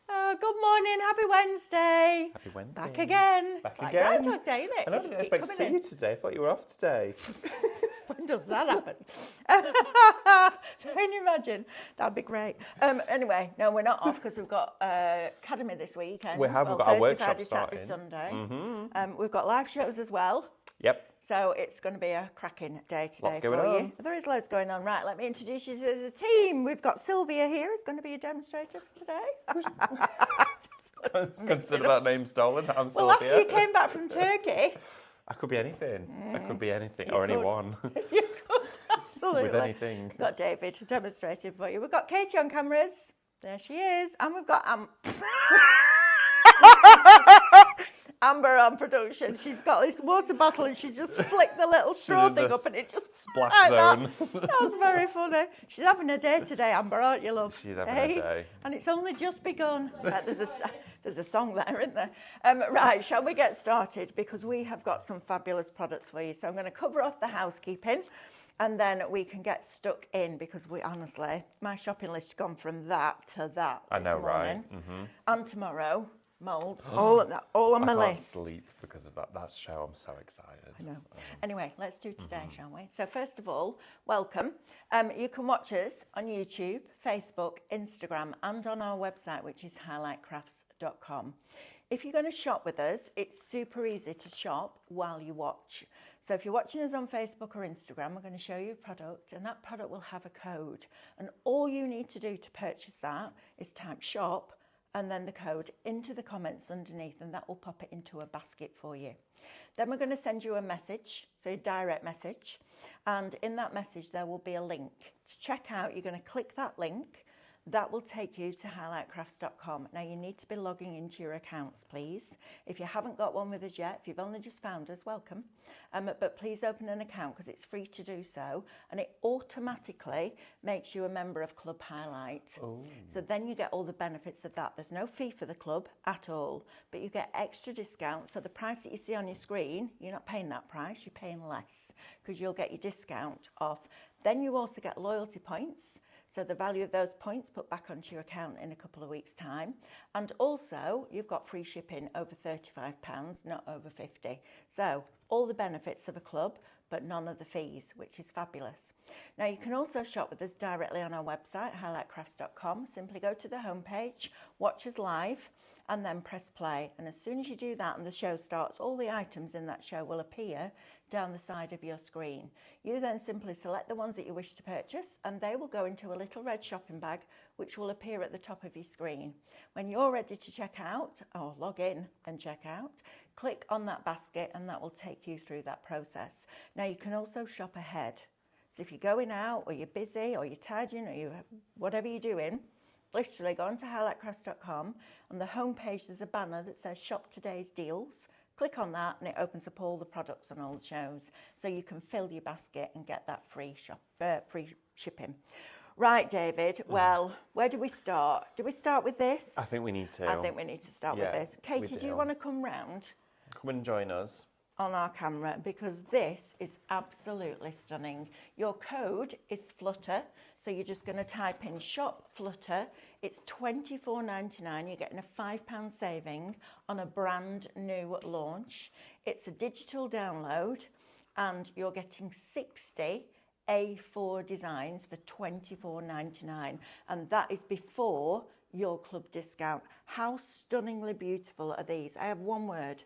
Oh, good morning. Happy Wednesday. Happy Wednesday. Back again. Back It's like again. Groundhog Day, isn't it? I know, I didn't expect to see you today. I thought you were off today. When does that happen? Can you imagine? That'd be great. Anyway, no, we're not off because we've got Academy this weekend. We have. Well, We've got our Thursday, workshop Friday, starting. Saturday, Sunday. Mm-hmm. We've got live shows as well. Yep. So it's going to be a cracking day today Lots going for on. you. There is loads going on. Right, let me introduce you to the team. We've got Sylvia here, who's going to be a demonstrator for today. Consider that name stolen. I'm Well, Sylvia. after you came back from Turkey. I could be anything. I could be anything. You Or could. anyone. You could, absolutely. With anything. We've got David demonstrating for you. We've got Katie on cameras. There she is. And we've got Amber on production. She's got this water bottle and she just flicked the little straw thing up and it just splash like zone. That was very funny. She's having a day today, Amber, aren't you, love? She's having a day. And it's only just begun. There's a song there, isn't there? Right, shall we get started? Because we have got some fabulous products for you. So I'm going to cover off the housekeeping and then we can get stuck in because we honestly, my shopping list has gone from that to that I know, this morning. right? Mm-hmm. And tomorrow, moulds, all on my I list. can't sleep because of that show. I'm so excited. I know. Anyway, let's do today, shall we? So first of all, welcome. You can watch us on YouTube, Facebook, Instagram, and on our website, which is highlightcrafts.com. If you're going to shop with us, it's super easy to shop while you watch. So if you're watching us on Facebook or Instagram, we're going to show you a product, and that product will have a code. And all you need to do to purchase that is type shop and then the code into the comments underneath, and that will pop it into a basket for you. Then we're going to send you a message, so a direct message, and in that message there will be a link. To check out, you're going to click that link. That will take you to highlightcrafts.com. Now you need to be logging into your accounts, please. If you haven't got one with us yet, if you've only just found us, welcome. But please open an account because it's free to do so. And it automatically makes you a member of Club Highlight. Oh. So then you get all the benefits of that. There's no fee for the club at all, but you get extra discounts. So the price that you see on your screen, you're not paying that price, you're paying less because you'll get your discount off. Then you also get loyalty points. So the value of those points put back onto your account in a couple of weeks' time. And also, you've got free shipping over £35, not over 50. So all the benefits of a club, but none of the fees, which is fabulous. Now, you can also shop with us directly on our website, highlightcrafts.com. Simply go to the homepage, watch us live, and then press play. And as soon as you do that and the show starts, all the items in that show will appear down the side of your screen. You then simply select the ones that you wish to purchase and they will go into a little red shopping bag which will appear at the top of your screen. When you're ready to check out or log in and check out, click on that basket and that will take you through that process. Now you can also shop ahead. So if you're going out or you're busy or you're tidying or you whatever you're doing, literally go onto highlightcrafts.com. On the homepage there's a banner that says shop today's deals. Click on that and it opens up all the products on all the shows so you can fill your basket and get that free shipping. Right, David, well, where do we start? Do we start with this? I think we need to. I think we need to start with this. Katie, do you want to come round? Come and join us. On our camera because this is absolutely stunning. Your code is Flutter, so you're just going to type in shop Flutter. It's $24.99. You're getting a £5 saving on a brand new launch. It's a digital download and you're getting 60 A4 designs for $24.99, and that is before your club discount. How stunningly beautiful are these? I have one word.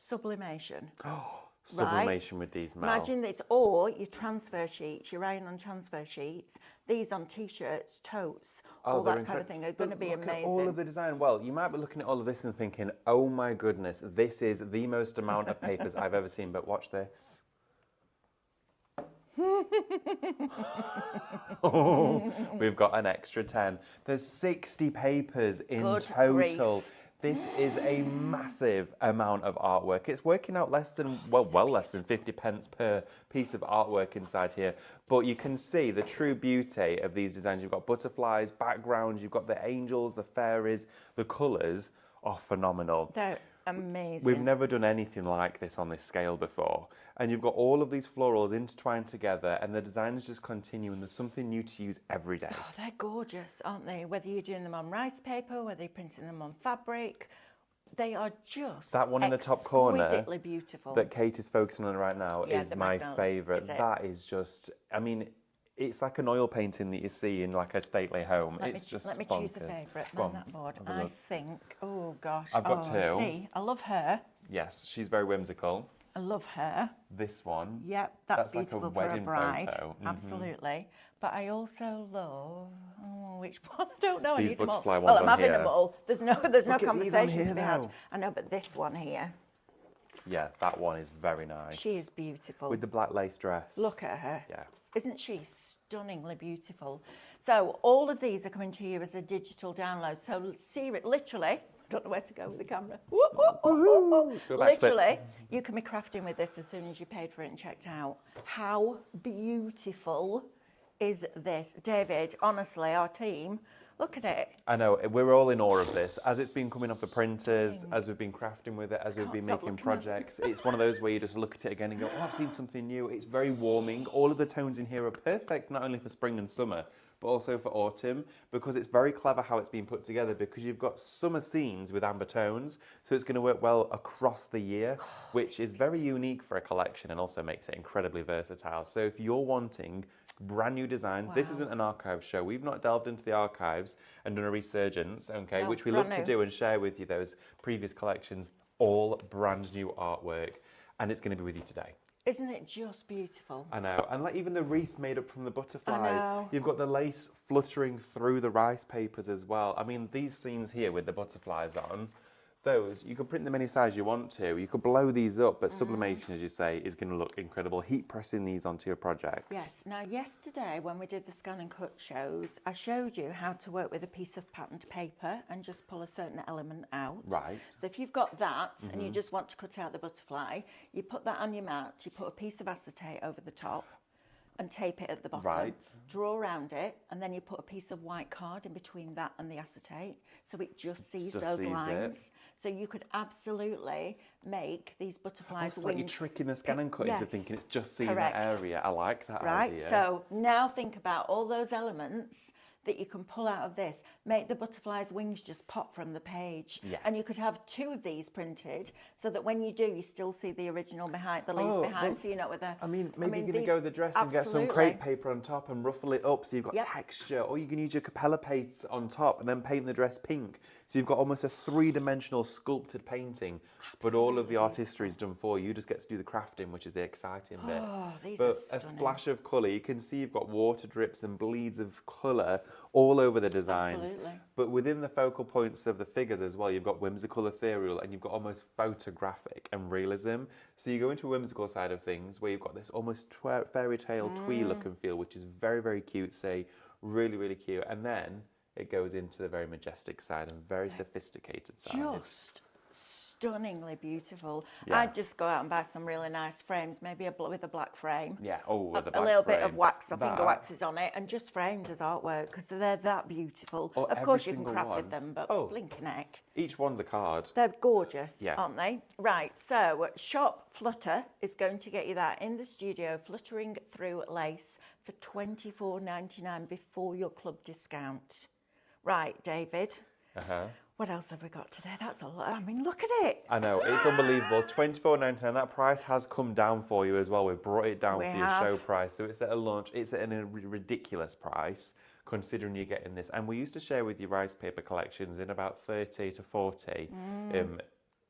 Sublimation. Oh, sublimation, right? With these, Mel. Imagine this, or your transfer sheets, your iron on transfer sheets, these on t-shirts, totes, all that kind of thing are going to be amazing. All of the design. Well, you might be looking at all of this and thinking, oh my goodness, this is the most amount of papers I've ever seen, but watch this. Oh, we've got an extra 10. There's 60 papers in total. Grief. This is a massive amount of artwork. It's working out less than, well less than 50 pence per piece of artwork inside here. But you can see the true beauty of these designs. You've got butterflies, backgrounds, you've got the angels, the fairies. The colours are phenomenal. They're amazing. We've never done anything like this on this scale before. And you've got all of these florals intertwined together, and the designs just continue, and there's something new to use every day. Oh, they're gorgeous, aren't they? Whether you're doing them on rice paper, whether you're printing them on fabric, they are just that one in the top corner, exquisitely beautiful. that Kate is focusing on right now, Yeah, is the my magnolia, favourite. is it? That is just, I mean, it's like an oil painting that you see in like a stately home. Let It's me, just let me bonkers. choose a favourite. Go Man on, that board. have a I look. think. Oh gosh. I've got two. See, I love her. Yes, she's very whimsical. I love her. This one. Yep, that's That's like a beautiful for a wedding bride. photo. Mhm. Absolutely. But I also love which one? I don't know. I These need them all. butterfly Well, ones I'm on having here. them all. There's no Look at these on conversation here to be had. now. I know, but this one here, Yeah, that one is very nice. she is beautiful. With the black lace dress. Look at her. Yeah. Isn't she stunningly beautiful? So all of these are coming to you as a digital download. So see it literally. Don't know where to go with the camera. Go back to it. Literally, you can be crafting with this as soon as you paid for it and checked out. How beautiful is this? David, honestly, our team, look at it. I know, we're all in awe of this. As it's been coming off the printers, as we've been crafting with it, as we've Can't been stop making looking at it. projects, it's one of those where you just look at it again and go, oh, I've seen something new. It's very warming. All of the tones in here are perfect, not only for spring and summer, but also for autumn, because it's very clever how it's been put together, because you've got summer scenes with amber tones, so it's going to work well across the year, which is very unique for a collection and also makes it incredibly versatile. So if you're wanting brand new designs, this isn't an archive show. We've not delved into the archives and done a resurgence, okay, No, which we love brand to new. do and share with you those previous collections, all brand new artwork, and it's going to be with you today. Isn't it just beautiful? I know, and like even the wreath made up from the butterflies. know. You've got the lace fluttering through the rice papers as well. I mean, these scenes here with the butterflies on, those, you can print them any size you want to. You could blow these up, but sublimation, as you say, is going to look incredible. Heat pressing these onto your projects. Yes. Now, yesterday when we did the scan and cut shows, I showed you how to work with a piece of patterned paper and just pull a certain element out. Right. So if you've got that and you just want to cut out the butterfly, you put that on your mat, you put a piece of acetate over the top and tape it at the bottom. Right. Draw around it, and then you put a piece of white card in between that and the acetate, so it just sees Just those sees it. lines. So you could absolutely make these butterflies' It's like you're wings. tricking the scan and cut into Yes, thinking it's just seeing correct. that area. I like that Right, idea. so now think about all those elements that you can pull out of this. Make the butterfly's wings just pop from the page. Yeah. And you could have two of these printed so that when you do, you still see the original behind, the leaves Oh, behind, well, so you're not with a... I mean, maybe you're going to these- go with the dress and get some absolutely. crepe paper on top and ruffle it up so you've got Yep. texture, or you can use your capella paints on top and then paint the dress pink. So you've got almost a three-dimensional sculpted painting, but all of the artistry is done for you. You just get to do the crafting, which is the exciting bit. Oh, these are But a stunning. splash of colour, you can see you've got water drips and bleeds of colour all over the designs. Absolutely. But within the focal points of the figures as well, you've got whimsical, ethereal, and you've got almost photographic and realism. So you go into a whimsical side of things where you've got this almost fairy tale twee look and feel, which is very, very cutesy, really, really cute. And then it goes into the very majestic side and very sophisticated side. Just stunningly beautiful. Yeah. I'd just go out and buy some really nice frames, maybe with a black frame. Yeah, oh, with the A black little bit of frame. wax, I think, That- or waxes on it, and just framed as artwork because they're that beautiful. Oh, of every course, you can single craft one. with them, but Oh. blink an egg. Each one's a card. They're gorgeous, Yeah. aren't they? Right, so Shop Flutter is going to get you that in the studio, Fluttering Through Lace for $24.99 before your club discount. Right, David, Uh-huh. what else have we got today? That's a lot. I mean, look at it. I know, it's unbelievable. $24.99. That price has come down for you as well. We've brought it down We for your have. show price. So it's at a launch. It's at a ridiculous price considering you're getting this. And we used to share with you rice paper collections in about 30 to 40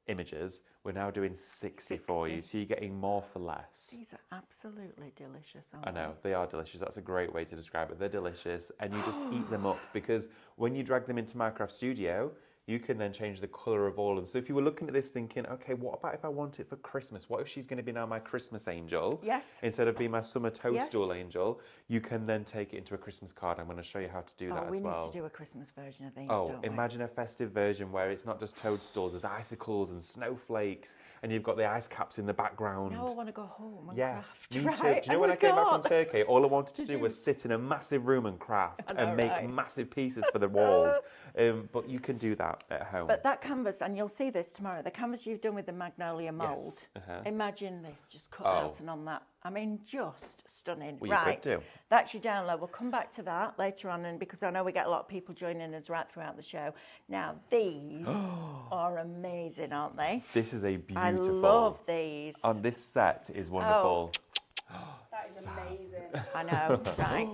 images. We're now doing 60 for you. So you're getting more for less. These are absolutely delicious, aren't I know, they are delicious. That's a great way to describe it. They're delicious, and you just eat them up because when you drag them into Minecraft Studio, you can then change the colour of all of them. So if you were looking at this thinking, okay, what about if I want it for Christmas? What if she's going to be now my Christmas angel? Yes. Instead of being my summer toadstool Yes. angel, you can then take it into a Christmas card. I'm going to show you how to do that we as well. need to do a Christmas version of these, Oh, don't we? imagine a festive version where it's not just toadstools, there's icicles and snowflakes, and you've got the ice caps in the background. Now I want to go home and Yeah, craft. me too. Right? Do you know when I came back from can't. Turkey, all I wanted to Did do you? was sit in a massive room and craft I know, and make right? massive pieces for the walls. But you can do that. at home. But that canvas, and you'll see this tomorrow, the canvas you've done with the magnolia mould, imagine this just cut out and on that. I mean, just stunning. Well, you right, could do. That's your download. We'll come back to that later on, and because I know we get a lot of people joining us right throughout the show. Now, these are amazing, aren't they? This is a beautiful. I love these. On this set is wonderful. That is amazing. I know, right?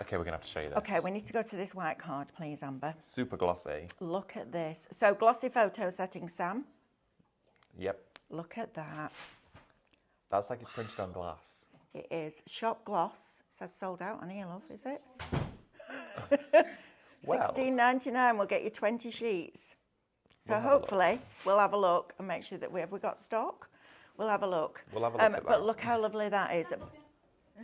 Okay, we're going to have to show you this. Okay, we need to go to this white card, please, Amber. Super glossy. Look at this. So, glossy photo setting, Sam. Yep. Look at that. That's like it's printed on glass. It is. Shop gloss. It says sold out on here, love, is it? Well. $16.99 will get you 20 sheets. So We'll have a hopefully we'll have a look and make sure that we got stock. We'll have a look. We'll have a look at But that. look how lovely that is.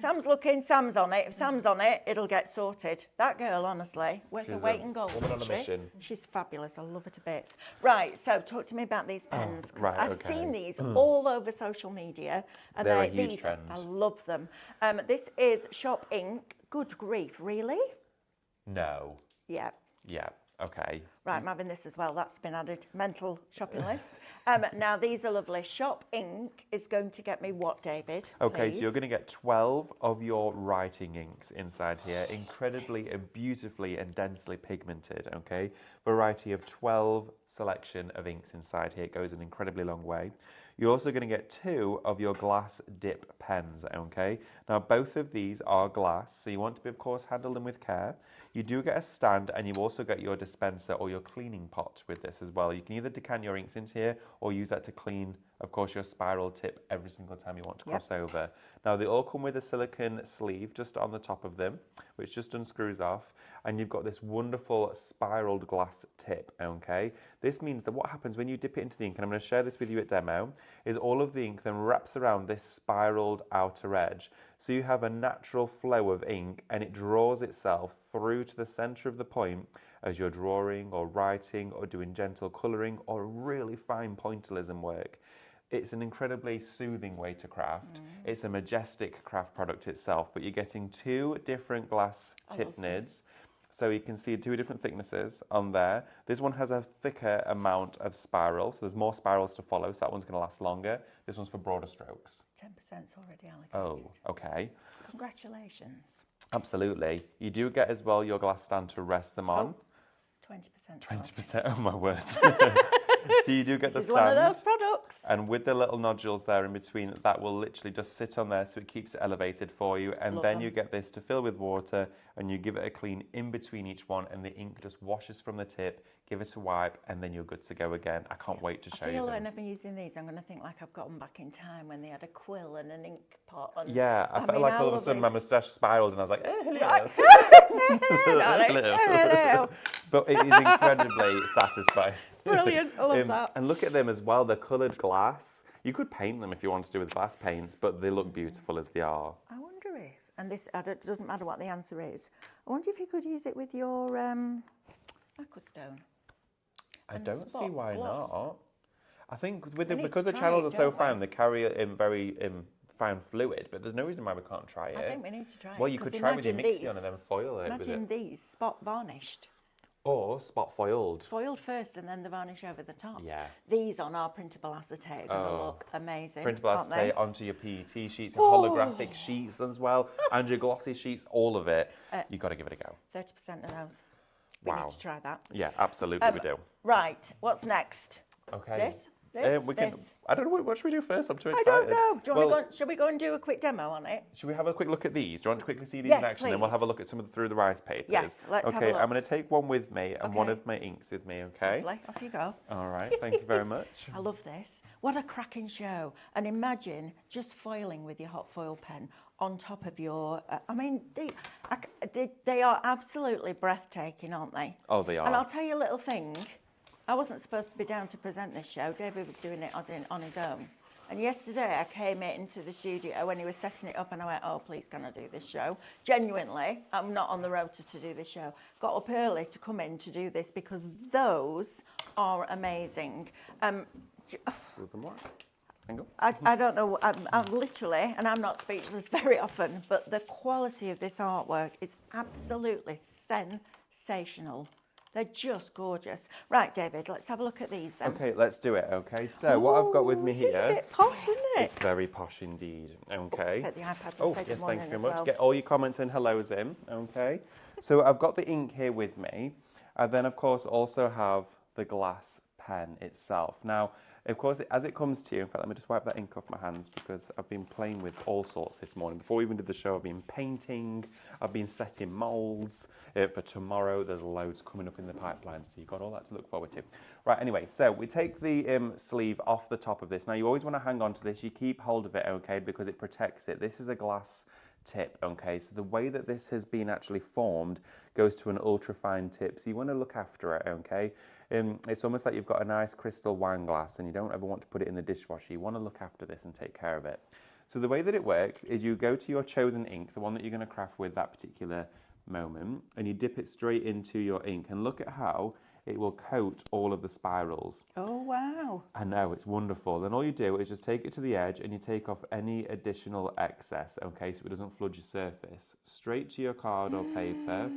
Sam's looking, Sam's on it. If Sam's on it, it'll get sorted. That girl, honestly, worth her She's weight a in gold. woman on a isn't she? mission. She's fabulous. I love her to bits. Right, so talk to me about these pens. 'Cause right, I've okay. seen these all over social media. And They're a huge these, trend. I love them. This is Shop Ink. Good grief, really? No. Yeah. Yeah. Okay. Right, I'm having this as well. That's been added. Mental shopping list. Now, these are lovely. Shop Ink is going to get me what, David? Okay, so you're please? going to get 12 of your writing inks inside here. Incredibly and beautifully and densely pigmented, okay? Variety of 12 selection of inks inside here. It goes an incredibly long way. You're also going to get 2 of your glass dip pens, okay? Now, both of these are glass, so you want to, of course, handle them with care. You do get a stand, and you also get your dispenser or your cleaning pot with this as well. You can either decant your inks into here or use that to clean, of course, your spiral tip every single time you want to cross over. Now, they all come with a silicone sleeve just on the top of them, which just unscrews off, and you've got this wonderful spiraled glass tip, okay? This means that what happens when you dip it into the ink, and I'm going to share this with you at demo, is all of the ink then wraps around this spiraled outer edge. So you have a natural flow of ink, and it draws itself through to the center of the point as you're drawing or writing or doing gentle coloring or really fine pointillism work. It's an incredibly soothing way to craft. It's a majestic craft product itself, but you're getting 2 different glass tip nids. So you can see 2 different thicknesses on there. This one has a thicker amount of spiral, so there's more spirals to follow, so that one's going to last longer. This one's for broader strokes. 10%'s already allocated. Oh, okay. Congratulations. Absolutely. You do get as well your glass stand to rest them on. 20%. 20%, oh my word. So you do get the This is stand. one of those products. And with the little nodules there in between, that will literally just sit on there so it keeps it elevated for you. And Love then them. you get this to fill with water and you give it a clean in between each one and the ink just washes from the tip, give it a wipe, and then you're good to go again. I can't wait to show I you feel them. when I've been using these, I'm going to think like I've got them back in time when they had a quill and an ink pot. And, Yeah, I felt mean, like how all of a sudden my lovely is- moustache spiraled and I was like, hello. Darling, hello. But it is incredibly satisfying. Brilliant, I love that. And look at them as well, they're coloured glass. You could paint them if you want to do with glass paints, but they look beautiful as they are. I wonder if, and this it doesn't matter what the answer is, I wonder if you could use it with your aquastone. I And don't see spot why gloss. not. I think with We need because to the try channels it, are so don't we? fine, they carry it in very fine fluid, but there's no reason why we can't try it. I think we need to try it. Well, you 'cause could try it with your imagine Mixion and then foil it with Imagine it. these spot varnished. Or spot foiled. Foiled first and then the varnish over the top. Yeah. These on our printable acetate are going to look amazing. Printable aren't they? acetate onto your PET sheets, your holographic sheets as well, and your glossy sheets, all of it. You've got to give it a go. 30% of those. We Wow. need to try that. Yeah, absolutely we do. Right, what's next? Okay. This? We can. This? I don't know. What should we do first? I'm too I excited. don't know. Do you well, want to shall we go and do a quick demo on it? should we have a quick look at these? Do you want to quickly see these Yes, in action? Then we'll please. have a look at some of the through the rice papers. Yes, let's have a Okay, look. I'm going to take one with me and one Okay. of my inks with me. Okay. Lovely. Off you go. All right. Thank you very much. I love this. What a cracking show. And imagine just foiling with your hot foil pen on top of your... they are absolutely breathtaking, aren't they? Oh, they are. And I'll tell you a little thing. I wasn't supposed to be down to present this show. David was doing it on his own. And yesterday I came into the studio when he was setting it up and I went, oh, please can I do this show? Genuinely, I'm not on the rota to do this show. Got up early to come in to do this because those are amazing. With them what? Hang on. I don't know, I'm literally, and I'm not speechless very often, but the quality of this artwork is absolutely sensational. They're just gorgeous. Right, David, let's have a look at these then. Okay, let's do it. Okay, so what I've got with me This here. is a bit posh, isn't it? It's very posh indeed. Okay. Take the iPad and Oh, say good yes, morning thank you as very much. well. Get all your comments and hellos in. Okay. So I've got the ink here with me. I then, of course, also have the glass pen itself. Now, of course, as it comes to you, in fact, let me just wipe that ink off my hands because I've been playing with all sorts this morning. Before we even did the show, I've been painting, I've been setting moulds for tomorrow. There's loads coming up in the pipeline, so you've got all that to look forward to. Right, anyway, so we take the sleeve off the top of this. Now, you always want to hang on to this. You keep hold of it, okay, because it protects it. This is a glass tip, okay, so the way that this has been actually formed goes to an ultra fine tip, so you want to look after it, okay. It's almost like you've got a nice crystal wine glass and you don't ever want to put it in the dishwasher. You want to look after this and take care of it. So the way that it works is you go to your chosen ink, the one that you're going to craft with that particular moment, and you dip it straight into your ink, and look at how it will coat all of the spirals. Oh, wow. I know, it's wonderful. Then all you do is just take it to the edge and you take off any additional excess, okay, so it doesn't flood your surface. Straight to your card or paper,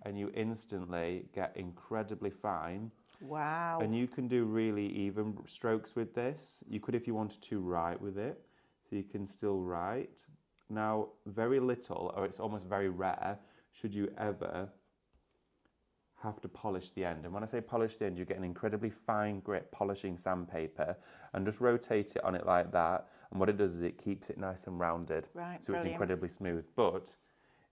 and you instantly get incredibly fine. Wow. And you can do really even strokes with this. You could, if you wanted to, write with it, so you can still write. Now, very little, or it's almost very rare, should you ever have to polish the end. And when I say polish the end, you get an incredibly fine grit polishing sandpaper, and just rotate it on it like that. And what it does is it keeps it nice and rounded. Right, so brilliant. It's incredibly smooth. But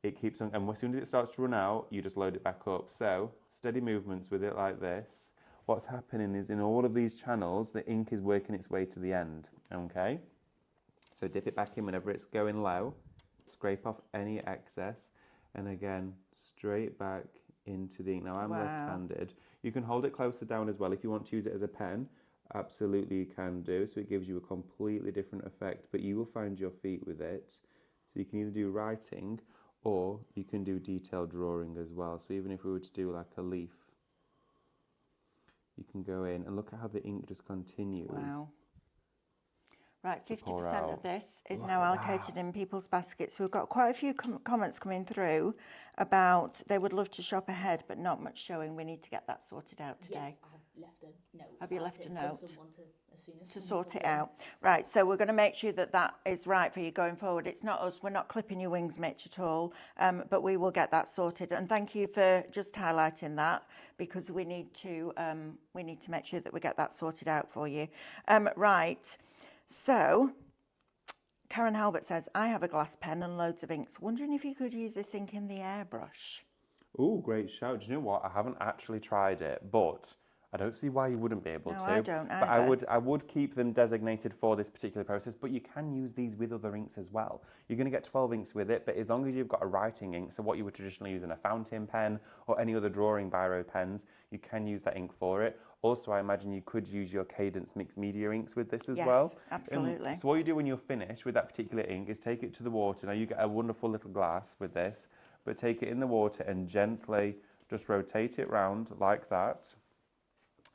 it keeps on, and as soon as it starts to run out, you just load it back up. So steady movements with it like this. What's happening is in all of these channels, the ink is working its way to the end. Okay. So dip it back in whenever it's going low. Scrape off any excess, and again straight back into the ink. Now I'm left-handed. You can hold it closer down as well if you want to use it as a pen. Absolutely you can do. So it gives you a completely different effect, but you will find your feet with it. So you can either do writing or you can do detailed drawing as well. So even if we were to do like a leaf, you can go in and look at how the ink just continues. Wow. Right, 50% out. of this is Look now at allocated that. in people's baskets. We've got quite a few comments coming through about they would love to shop ahead, but not much showing. We need to get that sorted out today. Yes, I have left a note. Have you left a note? For someone to, as soon as To someone sort comes it in. out. Right, so we're going to make sure that that is right for you going forward. It's not us, we're not clipping your wings, Mitch, at all, but we will get that sorted. And thank you for just highlighting that, because we need to make sure that we get that sorted out for you. Right, so Karen Halbert says, I have a glass pen and loads of inks. Wondering if you could use this ink in the airbrush. Oh, great shout. Do you know what? I haven't actually tried it, but I don't see why you wouldn't be able No, to. I don't But either. I would keep them designated for this particular process, but you can use these with other inks as well. You're going to get 12 inks with it, but as long as you've got a writing ink, so what you would traditionally use in a fountain pen or any other drawing biro pens, you can use that ink for it. Also, I imagine you could use your Cadence mixed media inks with this as well. Yes, absolutely. So what you do when you're finished with that particular ink is take it to the water. Now you get a wonderful little glass with this, but take it in the water and gently just rotate it round like that.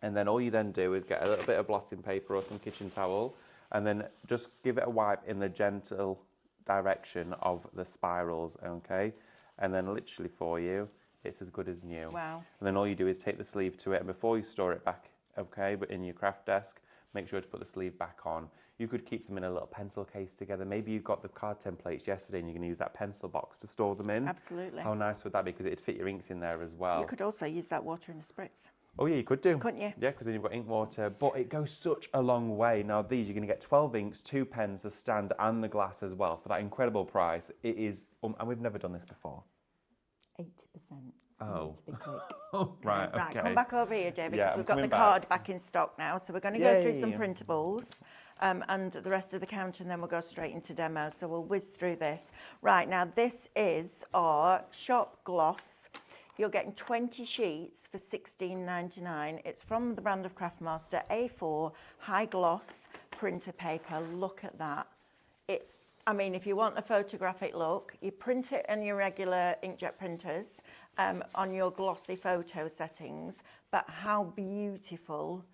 And then all you then do is get a little bit of blotting paper or some kitchen towel, and then just give it a wipe in the gentle direction of the spirals, okay? And then literally for you, it's as good as new. Wow. And then all you do is take the sleeve to it, and before you store it back, okay, but in your craft desk, make sure to put the sleeve back on. You could keep them in a little pencil case together. Maybe you got the card templates yesterday and you can use that pencil box to store them in. Absolutely. How nice would that be? Because it'd fit your inks in there as well. You could also use that water in a spritz. Oh yeah, you could do. Couldn't you? Yeah, because then you've got ink water, but it goes such a long way. Now these, you're going to get 12 inks, 2 pens, the stand and the glass as well for that incredible price. It is, and we've never done this before. 80%. Oh. Need to be quick. Right, okay. Right, come back over here, David, Yeah, because I'm we've got the coming back. card back in stock now. So we're going to go through some Yay. printables and the rest of the counter, and then we'll go straight into demo. So we'll whiz through this. Right, now this is our shop gloss. You're getting 20 sheets for $16.99. It's from the brand of Craftmaster, A4 high gloss printer paper. Look at that. I mean, if you want a photographic look, you print it in your regular inkjet printers on your glossy photo settings. But how beautiful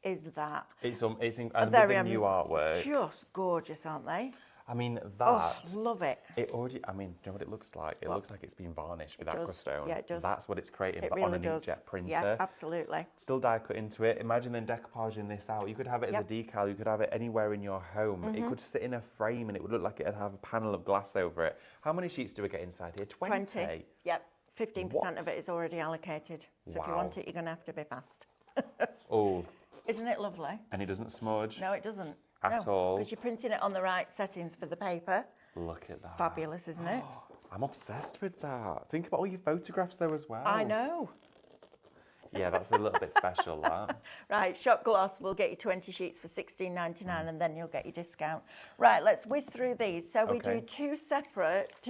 is that? It's Very with the new artwork. Just gorgeous, aren't they? I mean, Oh, love it. it already, I mean, do you know what it looks like? It looks like it's been varnished with does. aquastone. Yeah, it does. That's what it's creating, It but really on an does. inkjet printer. Yeah, absolutely. Still die cut into it. Imagine then decoupaging this out. You could have it as a decal. You could have it anywhere in your home. It could sit in a frame and it would look like it'd have a panel of glass over it. How many sheets do we get inside here? 20? Yep. 15% What? of it is already allocated. So if you want it, you're going to have to be fast. Oh, Isn't it lovely? and it doesn't smudge No, it doesn't. at all. Because you're printing it on the right settings for the paper. Look at that. Fabulous, isn't it? I'm obsessed with that. Think about all your photographs though as well. I know. Yeah, that's a little bit special, that. Right, Shop Gloss will get you 20 sheets for $16.99 and then you'll get your discount. Right, let's whiz through these. So we do two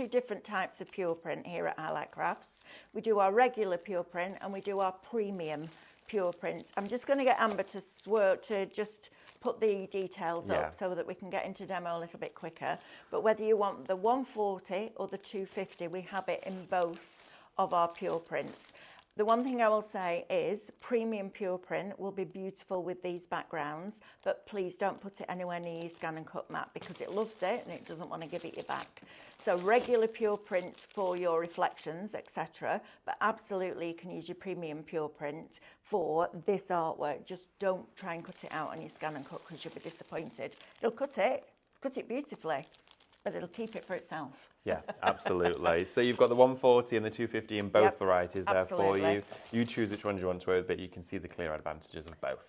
different types of pure print here at Highlight Crafts. We do our regular pure print and we do our premium pure print. I'm just going to get Amber to just put the details up so that we can get into demo a little bit quicker. But whether you want the 140 or the 250, we have it in both of our pure prints. The one thing I will say is premium pure print will be beautiful with these backgrounds, but please don't put it anywhere near your scan and cut mat because it loves it and it doesn't want to give it you back. So regular pure print for your reflections, etc. But absolutely you can use your premium pure print for this artwork. Just don't try and cut it out on your scan and cut because you'll be disappointed. It'll cut it beautifully, but it'll keep it for itself. Yeah, absolutely. So you've got the 140 and the 250 in both varieties there for you. You choose which ones you want to work with, but you can see the clear advantages of both.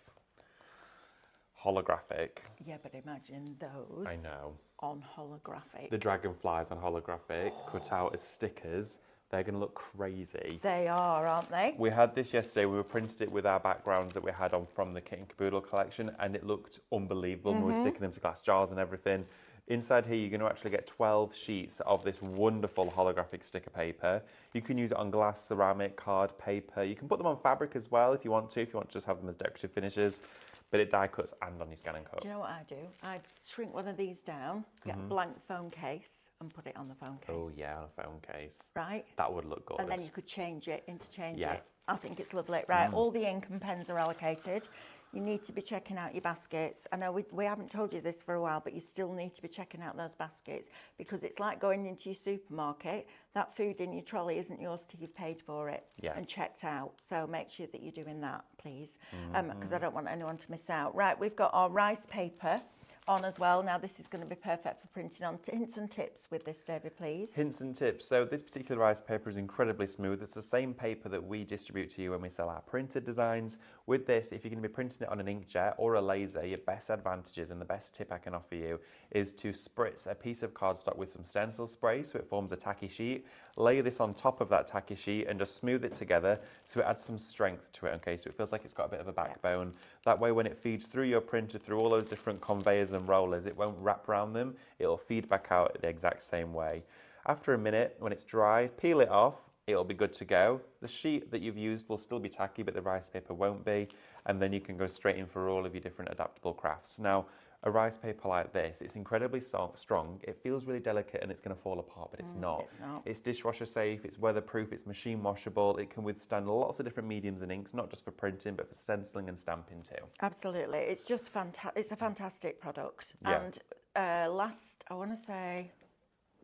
Holographic. Yeah, but imagine those. I know. On holographic. The dragonflies on holographic, cut out as stickers. They're going to look crazy. They are, aren't they? We had this yesterday. We were printed it with our backgrounds that we had on from the Kit and Caboodle collection, and it looked unbelievable. We were sticking them to glass jars and everything. Inside here, you're going to actually get 12 sheets of this wonderful holographic sticker paper. You can use it on glass, ceramic, card, paper. You can put them on fabric as well if you want to just have them as decorative finishes. But it die cuts and on your scan and cut. Do you know what I do? I shrink one of these down, get a blank phone case and put it on the phone case. Oh yeah, on a phone case. Right? That would look good. And then you could change it, interchange it. I think it's lovely. Right, all the ink and pens are allocated. You need to be checking out your baskets. I know we haven't told you this for a while, but you still need to be checking out those baskets because it's like going into your supermarket. That food in your trolley isn't yours till you've paid for it and checked out. So make sure that you're doing that, please, because I don't want anyone to miss out. Right, we've got our rice paper on as well. Now this is going to be perfect for printing on. Hints and tips with this, David, please. Hints and tips. So this particular rice paper is incredibly smooth. It's the same paper that we distribute to you when we sell our printed designs. With this, if you're going to be printing it on an inkjet or a laser, your best advantages and the best tip I can offer you is to spritz a piece of cardstock with some stencil spray so it forms a tacky sheet. Lay this on top of that tacky sheet and just smooth it together so it adds some strength to it, okay? So it feels like it's got a bit of a backbone. That way when it feeds through your printer, through all those different conveyors and rollers, it won't wrap around them. It'll feed back out the exact same way. After a minute, when it's dry, peel it off. It'll be good to go. The sheet that you've used will still be tacky, but the rice paper won't be. And then you can go straight in for all of your different adaptable crafts. Now, a rice paper like this, it's incredibly strong. It feels really delicate and it's going to fall apart, but it's not. It's dishwasher safe, it's weatherproof, it's machine washable. It can withstand lots of different mediums and inks, not just for printing, but for stenciling and stamping too. Absolutely. It's just fantastic. It's a fantastic product. Yeah. And last, I want to say,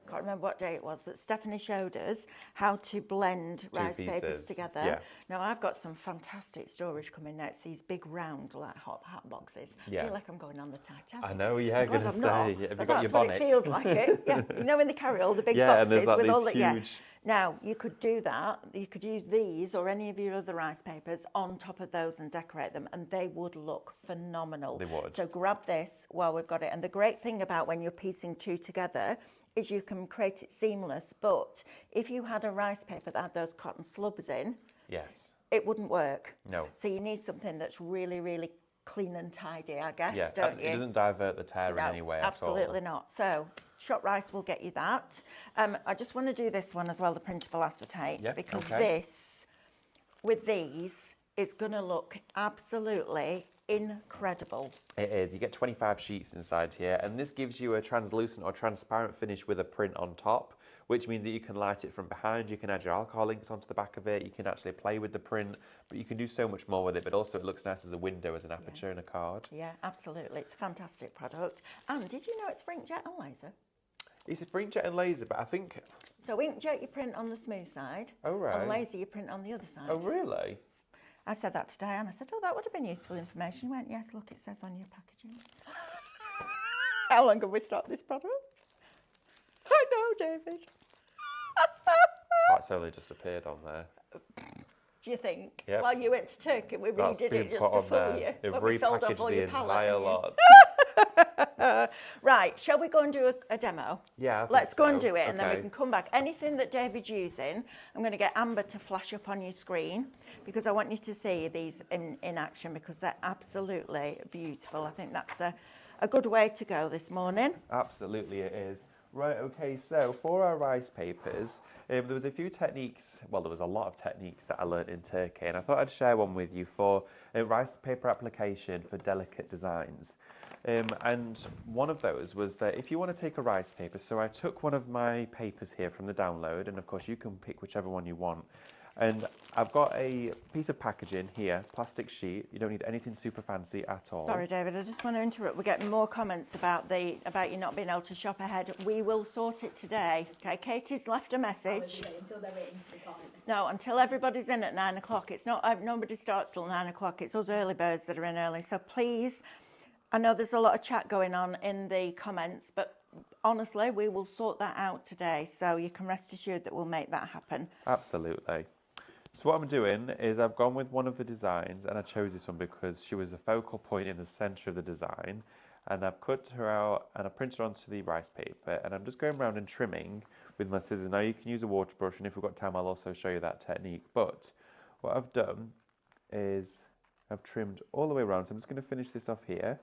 can't remember what day it was, but Stephanie showed us how to blend rice papers together. Yeah. Now I've got some fantastic storage coming next. These big round like hot boxes. Yeah. I feel like I'm going on the Titanic. I know, yeah, going to say. Have you got your bonnet? It feels like it. Yeah, you know when they carry all the big boxes and there's like with these all the huge. Now you could do that. You could use these or any of your other rice papers on top of those and decorate them, and they would look phenomenal. They would. So grab this while we've got it. And the great thing about when you're piecing two together is you can create it seamless, but if you had a rice paper that had those cotton slubs in, it wouldn't work. No. So you need something that's really, really clean and tidy, I guess, Yeah, don't you? it doesn't divert the tear in any way at all. Absolutely not. So Shop Rice will get you that. I just want to do this one as well, the printable acetate, because this, with these, is going to look absolutely incredible. It is. You get 25 sheets inside here, and this gives you a translucent or transparent finish with a print on top, which means that you can light it from behind, you can add your alcohol inks onto the back of it, you can actually play with the print, but you can do so much more with it, but also it looks nice as a window, as an aperture in a card. Yeah, absolutely. It's a fantastic product. And did you know it's for inkjet and laser? It's a inkjet and laser, but I think... So inkjet you print on the smooth side. Oh, right. And laser you print on the other side. Oh, really? I said that to Diane. I said, oh, that would have been useful information. She went, yes, look, it says on your packaging. How long have we stopped this product? I know, David. That solely just appeared on there. Do you think? Yep. While you went to Turkey, we That's redid been it just put to on fool there. you. They've When we sold off repackaged all the your palette, entire didn't you? lot. Right, shall we go and do a demo? Yeah, I think Let's go and so. do it, and then we Okay. can come back. Anything that David's using, I'm going to get Amber to flash up on your screen because I want you to see these in action because they're absolutely beautiful. I think that's a good way to go this morning. Absolutely it is. Right, okay, so for our rice papers, there was a few techniques, well, there was a lot of techniques that I learned in Turkey, and I thought I'd share one with you for rice paper application for delicate designs. And one of those was that if you want to take a rice paper, so I took one of my papers here from the download, and of course you can pick whichever one you want. And I've got a piece of packaging here, plastic sheet. You don't need anything super fancy at all. Sorry, David, I just want to interrupt. We're getting more comments about you not being able to shop ahead. We will sort it today. Okay, Katie's left a message. Until they're in, they can't. No, until everybody's in at 9 o'clock. It's not, nobody starts till 9 o'clock. It's us early birds that are in early. So please, I know there's a lot of chat going on in the comments, but honestly, we will sort that out today. So you can rest assured that we'll make that happen. Absolutely. So what I'm doing is I've gone with one of the designs, and I chose this one because she was the focal point in the centre of the design, and I've cut her out and I printed her onto the rice paper, and I'm just going around and trimming with my scissors. Now you can use a water brush, and if we've got time I'll also show you that technique, but what I've done is I've trimmed all the way around, so I'm just going to finish this off here,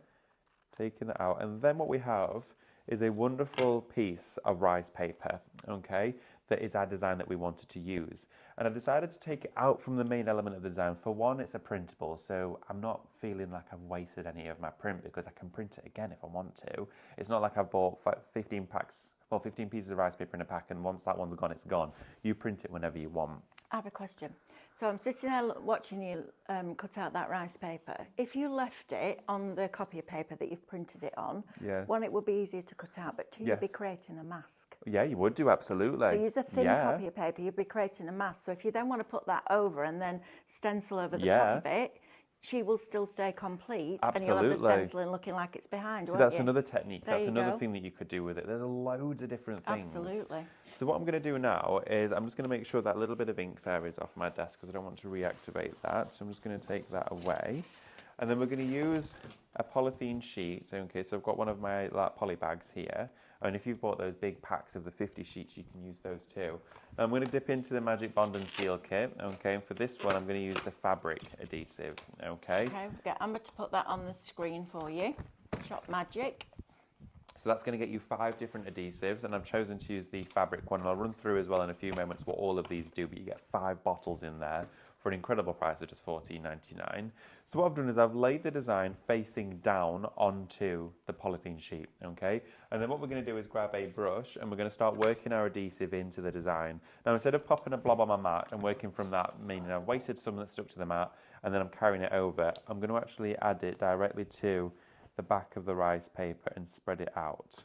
taking that out, and then what we have is a wonderful piece of rice paper, okay, that is our design that we wanted to use. And I decided to take it out from the main element of the design. For one, it's a printable, so I'm not feeling like I've wasted any of my print because I can print it again if I want to. It's not like I've bought 15 pieces of rice paper in a pack, and once that one's gone, it's gone. You print it whenever you want. I have a question. So I'm sitting there watching you cut out that rice paper. If you left it on the copy of paper that you've printed it on, Yeah. one, it would be easier to cut out, but two, you'd be creating a mask. Yeah, you would do, absolutely. So use a thin copy of paper, you'd be creating a mask. So if you then want to put that over and then stencil over the top of it, she will still stay complete, and you'll have the stenciling looking like it's behind. So that's another technique. That's another go. thing that you could do with it. There's loads of different things. Absolutely. So what I'm going to do now is I'm just going to make sure that little bit of ink there is off my desk because I don't want to reactivate that. So I'm just going to take that away. And then we're going to use a polythene sheet. Okay, so I've got one of my poly bags here. And if you've bought those big packs of the 50 sheets, you can use those too. I'm going to dip into the Magic Bond and Seal kit. Okay, and for this one, I'm going to use the fabric adhesive. Okay. Okay, get Amber to put that on the screen for you. Shop Magic. So that's going to get you 5 different adhesives, and I've chosen to use the fabric one. And I'll run through as well in a few moments what all of these do, but you get 5 bottles in there for an incredible price of just $14.99. So what I've done is I've laid the design facing down onto the polythene sheet, okay? And then what we're going to do is grab a brush and we're going to start working our adhesive into the design. Now instead of popping a blob on my mat and working from that, meaning I've wasted some that stuck to the mat and then I'm carrying it over, I'm going to actually add it directly to the back of the rice paper and spread it out.